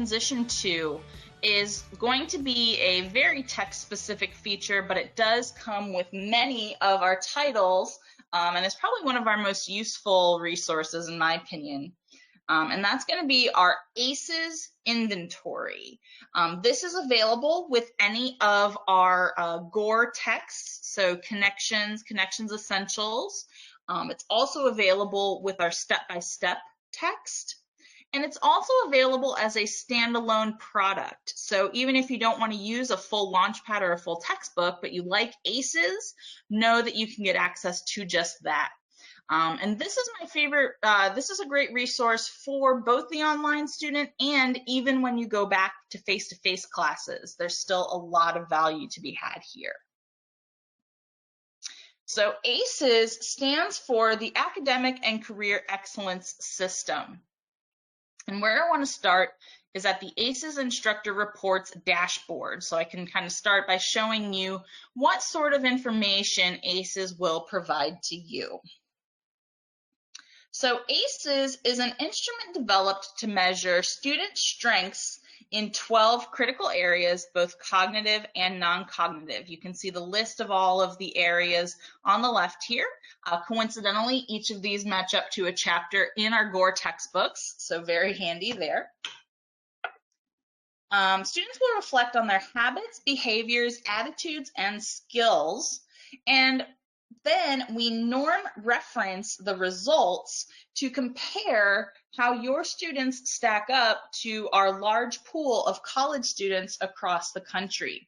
transition to is going to be a very text-specific feature, but it does come with many of our titles, and it's probably one of our most useful resources in my opinion. And that's going to be our ACES inventory. This is available with any of our GORE texts, so Connections Essentials. It's also available with our step-by-step text. And it's also available as a standalone product. So even if you don't want to use a full LaunchPad or a full textbook, but you like ACES, know that you can get access to just that. And this is my favorite, this is a great resource for both the online student and even when you go back to face-to-face classes, there's still a lot of value to be had here. So ACES stands for the Academic and Career Excellence System. And where I want to start is at the ACES Instructor Reports dashboard. So I can kind of start by showing you what sort of information ACES will provide to you. So ACES is an instrument developed to measure student strengths in 12 critical areas, both cognitive and non-cognitive. You can see the list of all of the areas on the left here. Coincidentally, each of these match up to a chapter in our GORE textbooks, so very handy there. Students will reflect on their habits, behaviors, attitudes, and skills, and then we norm reference the results to compare how your students stack up to our large pool of college students across the country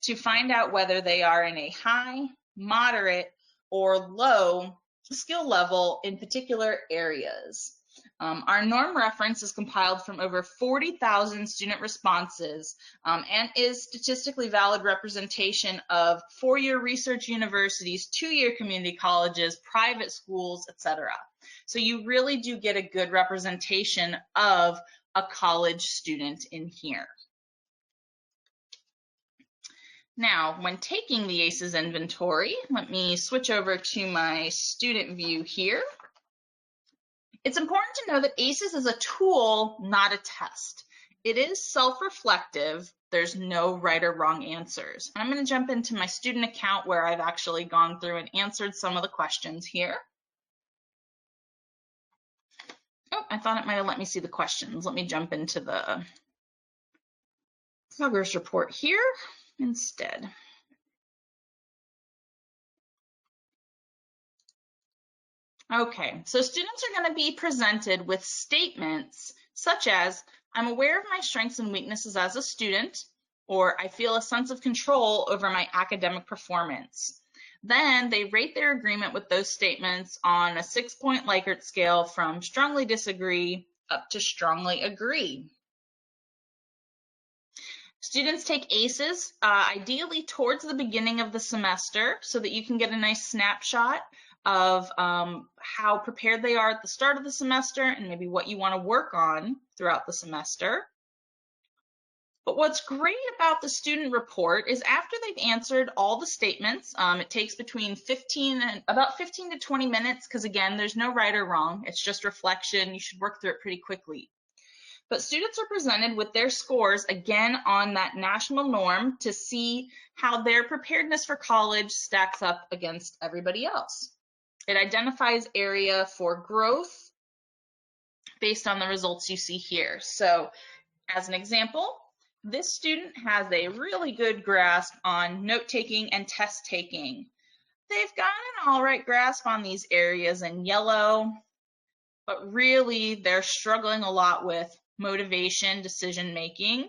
to find out whether they are in a high, moderate, or low skill level in particular areas. Our norm reference is compiled from over 40,000 student responses and is statistically valid representation of four-year research universities, two-year community colleges, private schools, etc. So you really do get a good representation of a college student in here. Now, when taking the ACES inventory, let me switch over to my student view here. It's important to know that ACES is a tool, not a test. It is self-reflective. There's no right or wrong answers. I'm going to jump into my student account where I've actually gone through and answered some of the questions here. Oh, I thought it might have let me see the questions. Let me jump into the progress report here instead. Okay, so students are going to be presented with statements such as, I'm aware of my strengths and weaknesses as a student, or I feel a sense of control over my academic performance. Then they rate their agreement with those statements on a 6-point Likert scale from strongly disagree up to strongly agree. Students take ACES ideally towards the beginning of the semester so that you can get a nice snapshot of how prepared they are at the start of the semester and maybe what you want to work on throughout the semester. But what's great about the student report is after they've answered all the statements, it takes between about 15 to 20 minutes because again, there's no right or wrong. It's just reflection. You should work through it pretty quickly. But students are presented with their scores again on that national norm to see how their preparedness for college stacks up against everybody else. It identifies area for growth based on the results you see here. So as an example, this student has a really good grasp on note-taking and test-taking. They've got an all right grasp on these areas in yellow, but really they're struggling a lot with motivation, decision-making,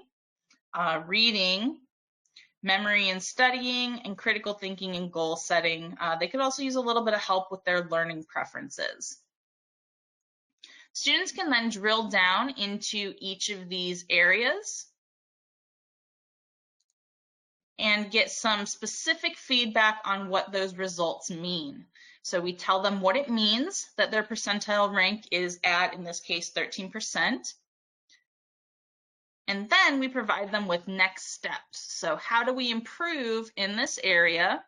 reading, memory and studying, and critical thinking and goal setting. They could also use a little bit of help with their learning preferences. Students can then drill down into each of these areas and get some specific feedback on what those results mean. So we tell them what it means that their percentile rank is at, in this case, 13%. And then we provide them with next steps. So how do we improve in this area?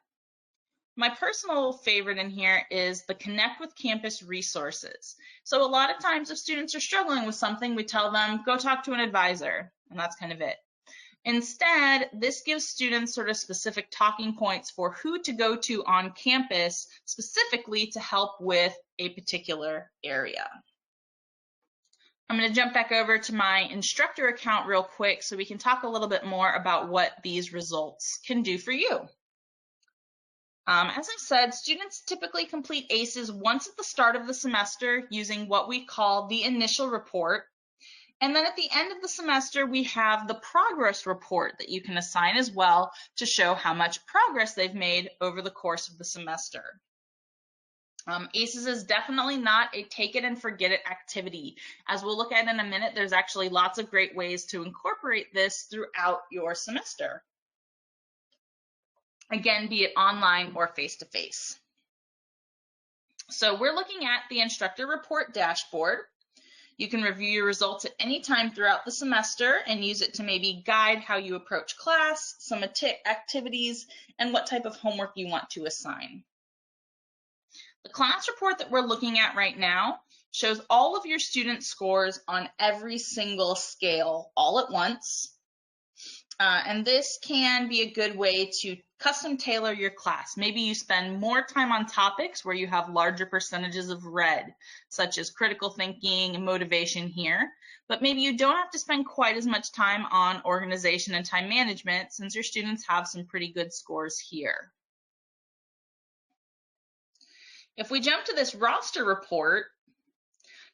My personal favorite in here is the Connect with Campus resources. So a lot of times if students are struggling with something, we tell them, go talk to an advisor, and that's kind of it. Instead, this gives students sort of specific talking points for who to go to on campus specifically to help with a particular area. I'm going to jump back over to my instructor account real quick so we can talk a little bit more about what these results can do for you. As I said, students typically complete ACES once at the start of the semester using what we call the initial report. And then at the end of the semester, we have the progress report that you can assign as well to show how much progress they've made over the course of the semester. ACES is definitely not a take it and forget it activity. As we'll look at in a minute, there's actually lots of great ways to incorporate this throughout your semester. Again, be it online or face-to-face. So we're looking at the instructor report dashboard. You can review your results at any time throughout the semester and use it to maybe guide how you approach class, some activities, and what type of homework you want to assign. The class report that we're looking at right now shows all of your student scores on every single scale all at once. And this can be a good way to custom tailor your class. Maybe you spend more time on topics where you have larger percentages of red, such as critical thinking and motivation here, but maybe you don't have to spend quite as much time on organization and time management since your students have some pretty good scores here. If we jump to this roster report,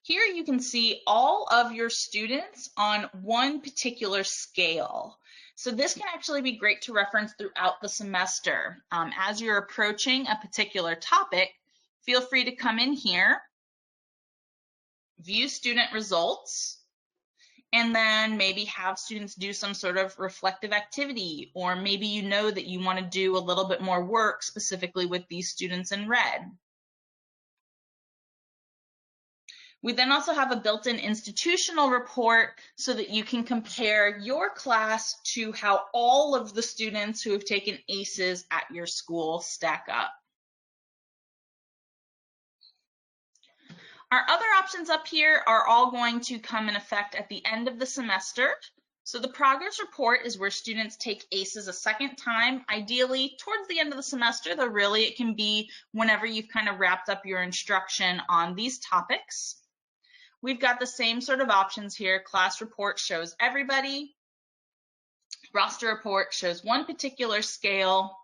here you can see all of your students on one particular scale. So this can actually be great to reference throughout the semester. As you're approaching a particular topic, feel free to come in here, view student results, and then maybe have students do some sort of reflective activity, or maybe you know that you want to do a little bit more work specifically with these students in red. We then also have a built-in institutional report so that you can compare your class to how all of the students who have taken ACES at your school stack up. Our other options up here are all going to come in effect at the end of the semester. So the progress report is where students take ACES a second time, ideally towards the end of the semester, though really it can be whenever you've kind of wrapped up your instruction on these topics. We've got the same sort of options here. Class report shows everybody. Roster report shows one particular scale.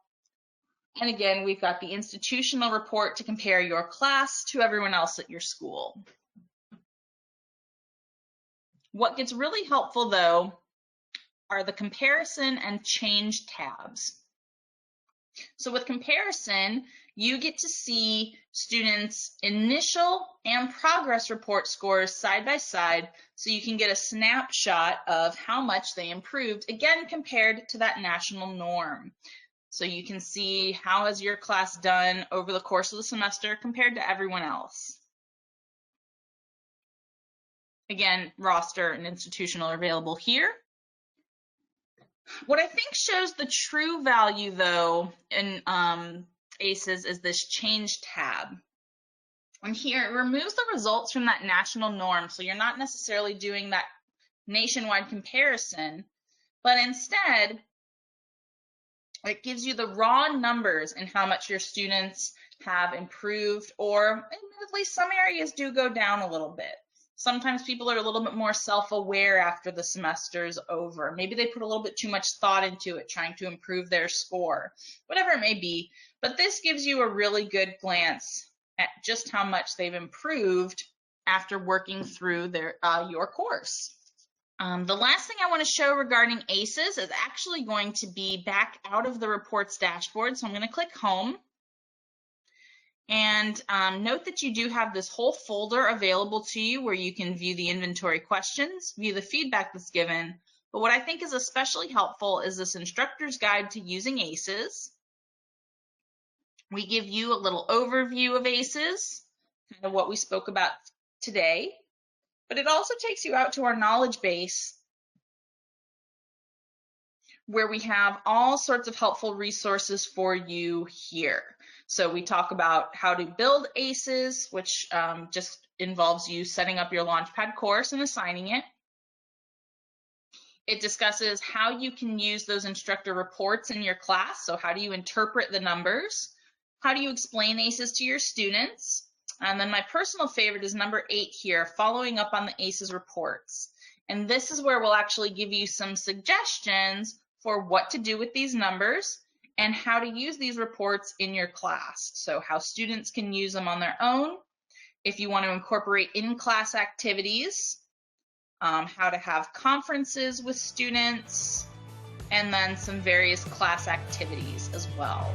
And again, we've got the institutional report to compare your class to everyone else at your school. What gets really helpful, though, are the comparison and change tabs. So with comparison, you get to see students' initial and progress report scores side by side, so you can get a snapshot of how much they improved, again, compared to that national norm. So you can see how has your class done over the course of the semester compared to everyone else. Again, roster and institutional are available here. What I think shows the true value, though, in ACES is this change tab. And here it removes the results from that national norm, so you're not necessarily doing that nationwide comparison, but instead it gives you the raw numbers and how much your students have improved, or admittedly some areas do go down a little bit. Sometimes people are a little bit more self-aware after the semester's over. Maybe they put a little bit too much thought into it, trying to improve their score, whatever it may be. But this gives you a really good glance at just how much they've improved after working through your course. The last thing I want to show regarding ACES is actually going to be back out of the reports dashboard. So I'm going to click Home. And note that you do have this whole folder available to you where you can view the inventory questions, view the feedback that's given. But what I think is especially helpful is this instructor's guide to using ACES. We give you a little overview of ACES, kind of what we spoke about today. But it also takes you out to our knowledge base where we have all sorts of helpful resources for you here. So we talk about how to build ACES, which just involves you setting up your LaunchPad course and assigning it. It discusses how you can use those instructor reports in your class. So how do you interpret the numbers? How do you explain ACES to your students? And then my personal favorite is number 8 here, following up on the ACES reports. And this is where we'll actually give you some suggestions for what to do with these numbers and how to use these reports in your class. So how students can use them on their own, if you want to incorporate in-class activities, how to have conferences with students, and then some various class activities as well.